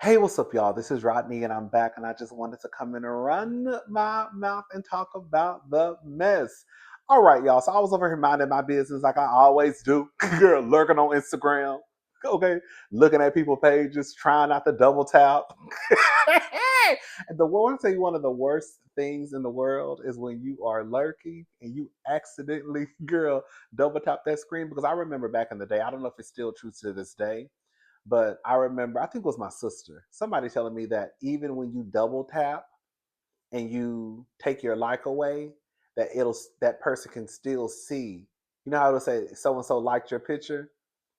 Hey, what's up, y'all? This is Rodney, and I'm back, and I just wanted to come in and run my mouth and talk about the mess. All right, y'all. So I was over here minding my business like I always do. Girl, lurking on Instagram. Okay, looking at people's pages, trying not to double tap. And the one, I tell you, one of the worst things in the world is when you are lurking and you accidentally, girl, double tap that screen. Because I remember back in the day, I don't know if it's still true to this day, but I remember, I think it was my sister, somebody telling me that even when you double tap and you take your like away, that person can still see. You know how it'll say so and so liked your picture?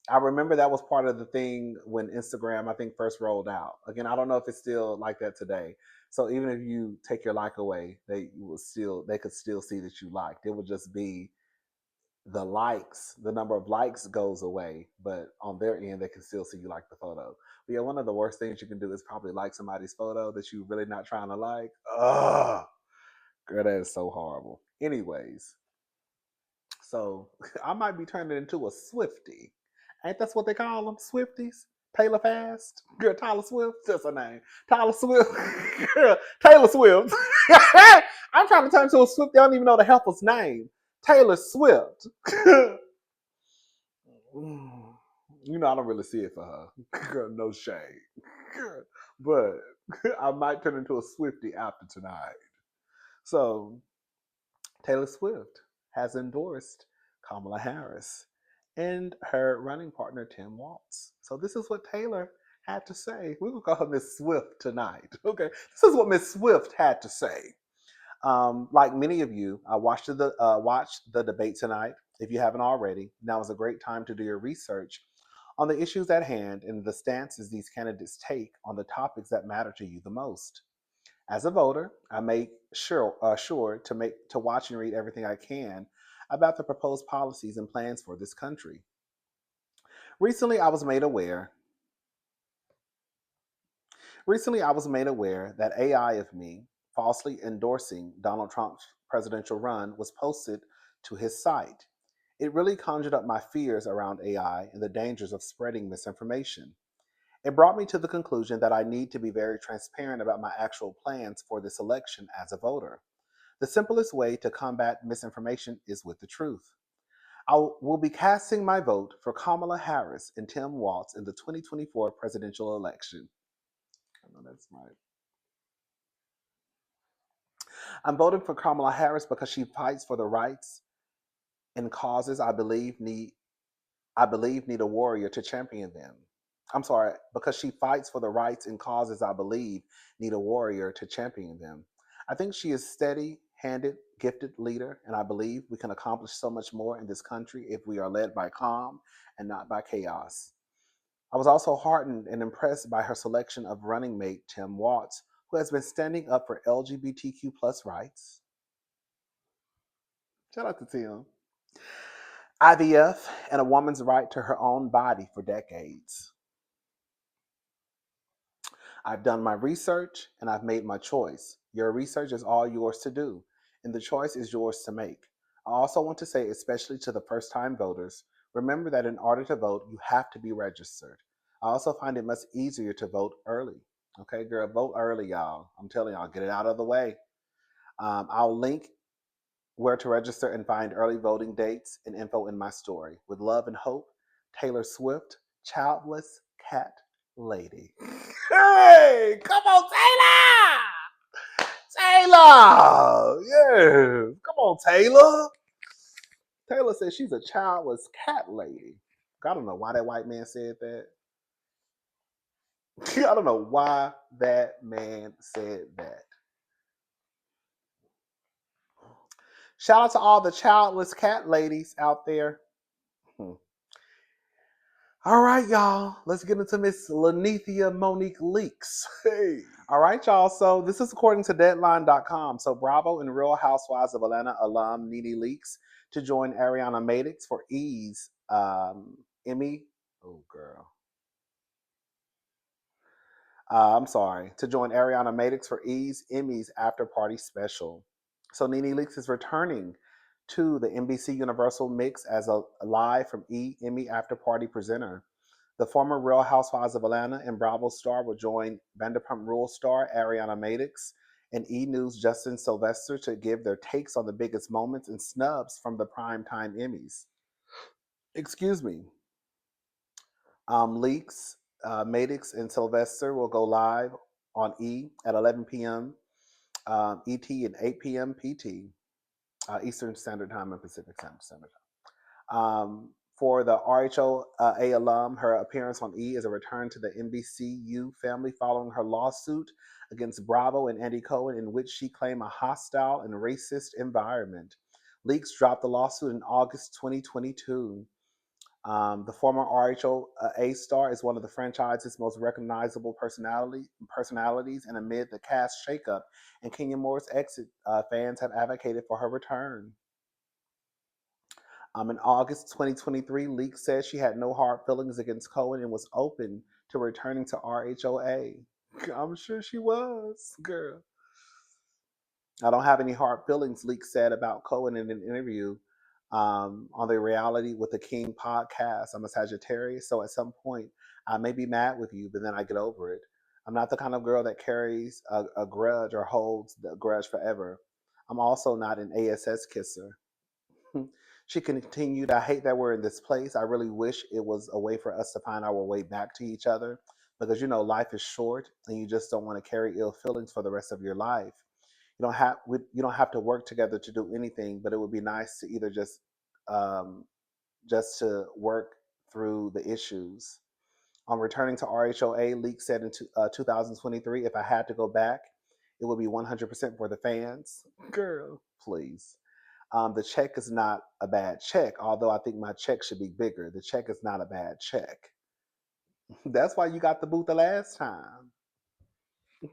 I remember that was part of the thing when Instagram, I think, first rolled out. Again, I don't know if it's still like that today. So even if you take your like away, they could still see that you liked. It would just be the likes, the number of likes goes away, but on their end, they can still see you like the photo. But yeah, one of the worst things you can do is probably like somebody's photo that you're really not trying to like. Ugh, girl, that is so horrible. Anyways, so I might be turning into a Swifty. Ain't that's what they call them? Swifties? Taylor Fast? Girl, Tyler Swift? That's her name. Tyler Swift. Girl, Taylor Swift. I'm trying to turn into a Swifty. I don't even know the helper's name. Taylor Swift. You know, I don't really see it for her. Girl, no shade. But I might turn into a Swifty after tonight. So, Taylor Swift has endorsed Kamala Harris and her running partner, Tim Waltz. So, this is what Taylor had to say. We're going to call her Miss Swift tonight. Okay. This is what Miss Swift had to say. Like many of you, I watched the debate tonight. If you haven't already, now is a great time to do your research on the issues at hand and the stances these candidates take on the topics that matter to you the most. As a voter, I make sure to watch and read everything I can about the proposed policies and plans for this country. Recently, I was made aware. Recently, I was made aware that AI of me falsely endorsing Donald Trump's presidential run was posted to his site. It really conjured up my fears around AI and the dangers of spreading misinformation. It brought me to the conclusion that I need to be very transparent about my actual plans for this election as a voter. The simplest way to combat misinformation is with the truth. I will be casting my vote for Kamala Harris and Tim Waltz in the 2024 presidential election. I know that's right. I'm voting for Kamala Harris because she fights for the rights and causes I believe need a warrior to champion them. I'm sorry, because she fights for the rights and causes I believe need a warrior to champion them. I think she is steady handed, gifted leader, and I believe we can accomplish so much more in this country if we are led by calm and not by chaos. I was also heartened and impressed by her selection of running mate Tim Watts, who has been standing up for LGBTQ plus rights. Shout out to Tim. IVF and a woman's right to her own body for decades. I've done my research and I've made my choice. Your research is all yours to do, and the choice is yours to make. I also want to say, especially to the first time voters, remember that in order to vote, you have to be registered. I also find it much easier to vote early. Okay, girl, vote early, y'all. I'm telling y'all, get it out of the way. I'll link where to register and find early voting dates and info in my story. With love and hope, Taylor Swift, Childless Cat Lady. Hey, come on, Taylor! Taylor! Yes, come on, Taylor. Taylor says she's a childless cat lady. I don't know why that white man said that. I don't know why that man said that. Shout out to all the childless cat ladies out there. Hmm. All right, y'all. Let's get into Miss Lanethia Monique Leaks. Hey. All right, y'all. So this is according to Deadline.com. So Bravo and Real Housewives of Atlanta alum Nene Leaks to join Ariana Madix for E's Emmy. Oh, girl. I'm sorry. To join Ariana Madix for E's Emmys After Party Special. So Nene Leaks is returning to the NBC Universal mix as a live from E Emmy After Party presenter. The former Real Housewives of Atlanta and Bravo star will join Vanderpump Rules star Ariana Madix and E! News Justin Sylvester to give their takes on the biggest moments and snubs from the primetime Emmys. Excuse me. Leaks, Madix and Sylvester will go live on E at 11 p.m. ET and 8 p.m. PT, Eastern Standard Time and Pacific Standard Time. For the RHOA alum, her appearance on E is a return to the NBCU family following her lawsuit against Bravo and Andy Cohen, in which she claimed a hostile and racist environment. Leaks dropped the lawsuit in August 2022. The former RHOA star is one of the franchise's most recognizable personalities, and amid the cast shakeup and Kenya Moore's exit, fans have advocated for her return. In August 2023, Leak said she had no hard feelings against Cohen and was open to returning to RHOA. I'm sure she was, girl. I don't have any hard feelings, Leak said about Cohen in an interview on the Reality with the King podcast. I'm a Sagittarius, so at some point I may be mad with you, but then I get over it. I'm not the kind of girl that carries a grudge or holds the grudge forever. I'm also not an ASS kisser. She continued, I hate that we're in this place. I really wish it was a way for us to find our way back to each other because, life is short and you just don't want to carry ill feelings for the rest of your life. You don't have to work together to do anything, but it would be nice to either um, just to work through the issues. On returning to RHOA, Leak said in 2023, if I had to go back, it would be 100% for the fans. Girl, please. The check is not a bad check, although I think my check should be bigger. The check is not a bad check. That's why you got the boot the last time.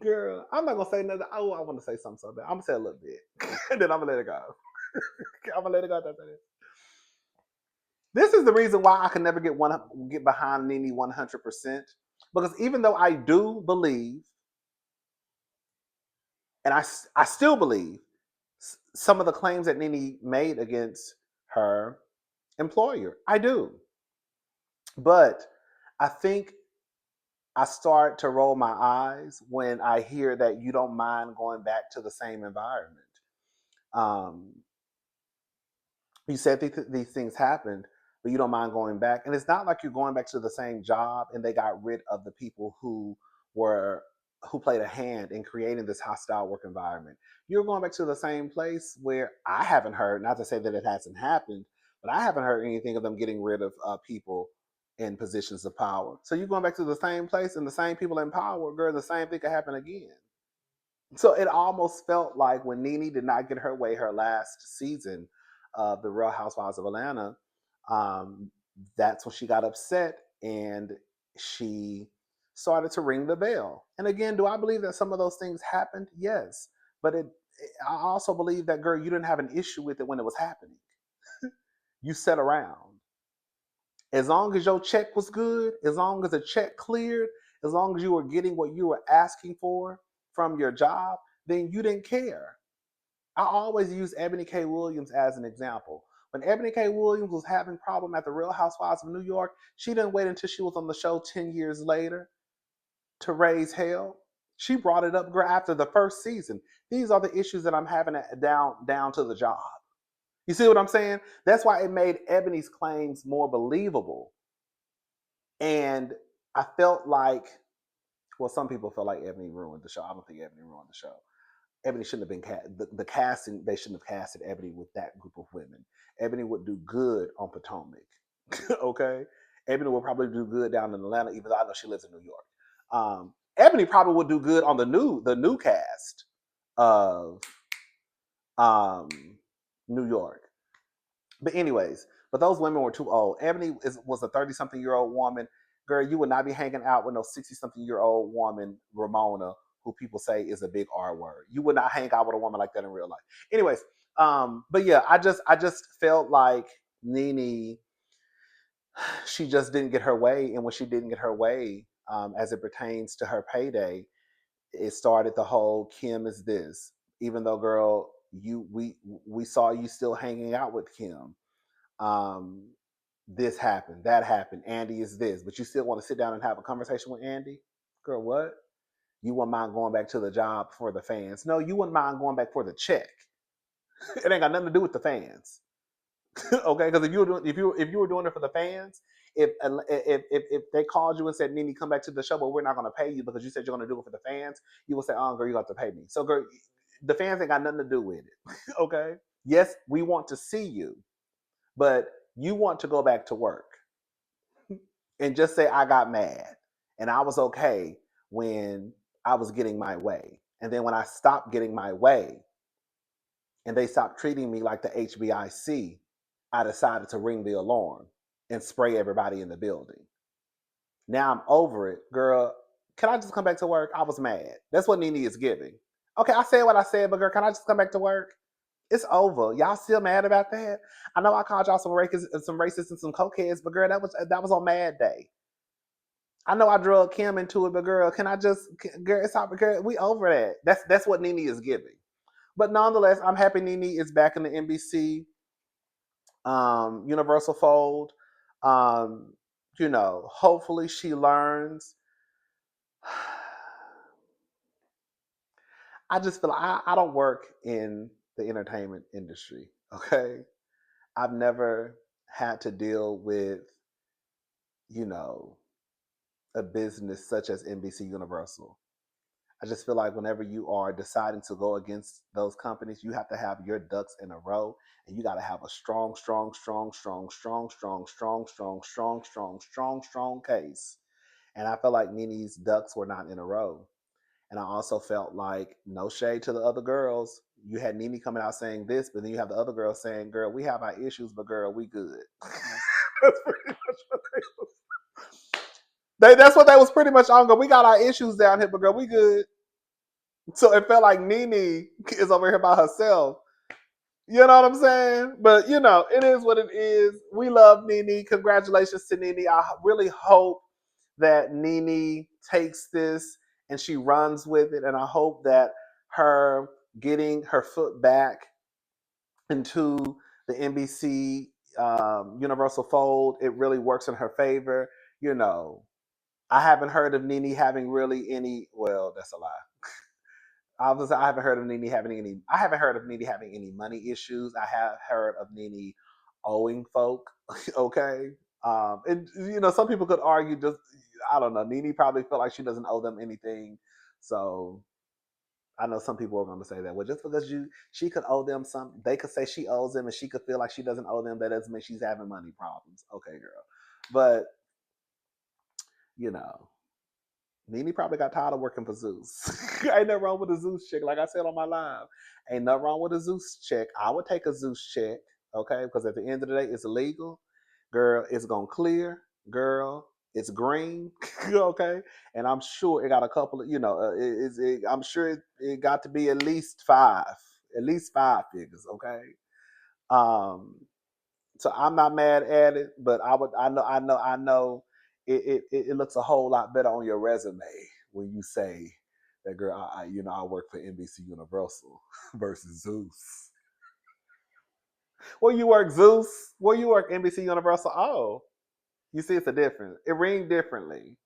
Girl, I'm not gonna say nothing. Oh, I want to say something so bad. I'm gonna say a little bit, and then I'm gonna let it go. I'm gonna let it go. This is the reason why I can never get behind Nene 100%, because even though I do believe, and I still believe some of the claims that Nene made against her employer, I do, but I think I start to roll my eyes when I hear that you don't mind going back to the same environment. Um, you said these things happened, but you don't mind going back. And it's not like you're going back to the same job and they got rid of the people were who played a hand in creating this hostile work environment. You're going back to the same place where I haven't heard, not to say that it hasn't happened, but I haven't heard anything of them getting rid of people in positions of power. So you're going back to the same place and the same people in power, girl, the same thing could happen again. So it almost felt like when Nene did not get her way her last season of the Real Housewives of Atlanta, um, that's when she got upset and she started to ring the bell. And again, do I believe that some of those things happened? Yes. But I also believe that, girl, you didn't have an issue with it when it was happening. You sat around. As long as your check was good, as long as the check cleared, as long as you were getting what you were asking for from your job, then you didn't care. I always use Ebony K. Williams as an example. When Ebony K. Williams was having problem at the Real Housewives of New York, she didn't wait until she was on the show 10 years later to raise hell. She brought it up after the first season. These are the issues that I'm having down to the job. You see what I'm saying? That's why it made Ebony's claims more believable. And I felt like, well, some people felt like Ebony ruined the show. I don't think Ebony ruined the show. Ebony shouldn't have been the casting. They shouldn't have casted Ebony with that group of women. Ebony would do good on Potomac. Okay, Ebony would probably do good down in Atlanta, even though I know she lives in New York. Ebony probably would do good on the new cast of um, New York. But anyways, but those women were too old. Ebony was a 30-something-year-old woman. Girl, you would not be hanging out with no 60-something-year-old woman, Ramona, who people say is a big R word. You would not hang out with a woman like that in real life. Anyways, but yeah, I just felt like Nene, she just didn't get her way, and when she didn't get her way, as it pertains to her payday, it started the whole Kim is this. Even though, girl, we saw you still hanging out with Kim. Um, this happened, that happened, Andy is this, but you still want to sit down and have a conversation with Andy? Girl, what? You wouldn't mind going back to the job for the fans? No, you wouldn't mind going back for the check. It ain't got nothing to do with the fans. Okay, because if you were doing it for the fans, if they called you and said, Nene, come back to the show, but we're not going to pay you because you said you're going to do it for the fans, you will say, oh, girl, you got to pay me. So, girl, the fans ain't got nothing to do with it. Okay. Yes, we want to see you, but you want to go back to work and just say, I got mad and I was okay when I was getting my way. And then when I stopped getting my way and they stopped treating me like the HBIC, I decided to ring the alarm and spray everybody in the building. Now I'm over it. Girl, can I just come back to work? I was mad. That's what Nene is giving. Okay, I said what I said, but girl, can I just come back to work? It's over. Y'all still mad about that? I know I called y'all some racists and some cokeheads, but girl, that was on Mad Day. I know I drug Kim into it, but girl, can I just, girl, it's all, girl, we over that. That's what Nene is giving. But nonetheless, I'm happy Nene is back in the NBC Universal fold. Um, hopefully she learns. I just feel like I don't work in the entertainment industry. Okay, I've never had to deal with you know a business such as NBC Universal. I just feel like whenever you are deciding to go against those companies, you have to have your ducks in a row, and you got to have a strong, strong, strong, strong, strong, strong, strong, strong, strong, strong, strong, strong case. And I felt like Nene's ducks were not in a row. And I also felt like, no shade to the other girls, you had Nene coming out saying this, but then you have the other girls saying, girl, we have our issues, but girl, we good. That's pretty much what that's what they was pretty much on. Go, we got our issues down here, but girl, we good. So it felt like Nene is over here by herself. You know what I'm saying? But it is what it is. We love Nene. Congratulations to Nene. I really hope that Nene takes this and she runs with it. And I hope that her getting her foot back into the NBC Universal fold, it really works in her favor. I haven't heard of Nene having really any. Well, that's a lie. Obviously, I haven't heard of Nene having any. I haven't heard of Nene having any money issues. I have heard of Nene owing folk. Okay, and some people could argue just I don't know. Nene probably feel like she doesn't owe them anything. So I know some people are going to say that. Well, just because she could owe them something, they could say she owes them, and she could feel like she doesn't owe them. That doesn't mean she's having money problems. Okay, girl, but you know. Nene probably got tired of working for Zeus. Ain't nothing wrong with a Zeus check. Like I said on my live, ain't nothing wrong with a Zeus check. I would take a Zeus check, okay? Because at the end of the day, it's illegal. Girl, it's going to clear. Girl, it's green, okay? And I'm sure it got a couple of, I'm sure it got to be at least five figures, okay? Um, so I'm not mad at it, but I know it looks a whole lot better on your resume when you say that, girl, I work for NBC Universal versus Zeus. Where you work, Zeus? Where you work, NBC Universal? Oh, you see, it's a difference. It rings differently,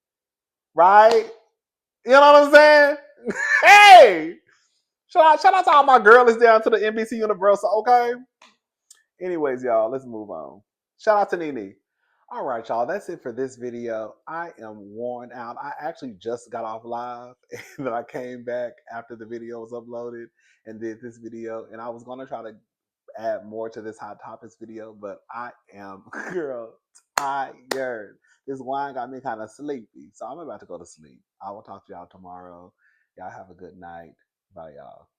right? You know what I'm saying? Hey, shout out to all my girlies down to the NBC Universal, okay? Anyways, y'all, let's move on. Shout out to Nene. All right, y'all, that's it for this video. I am worn out. I actually just got off live and then I came back after the video was uploaded and did this video. And I was going to try to add more to this Hot Topics video, but I am, girl, tired. This wine got me kind of sleepy. So I'm about to go to sleep. I will talk to y'all tomorrow. Y'all have a good night. Bye, y'all.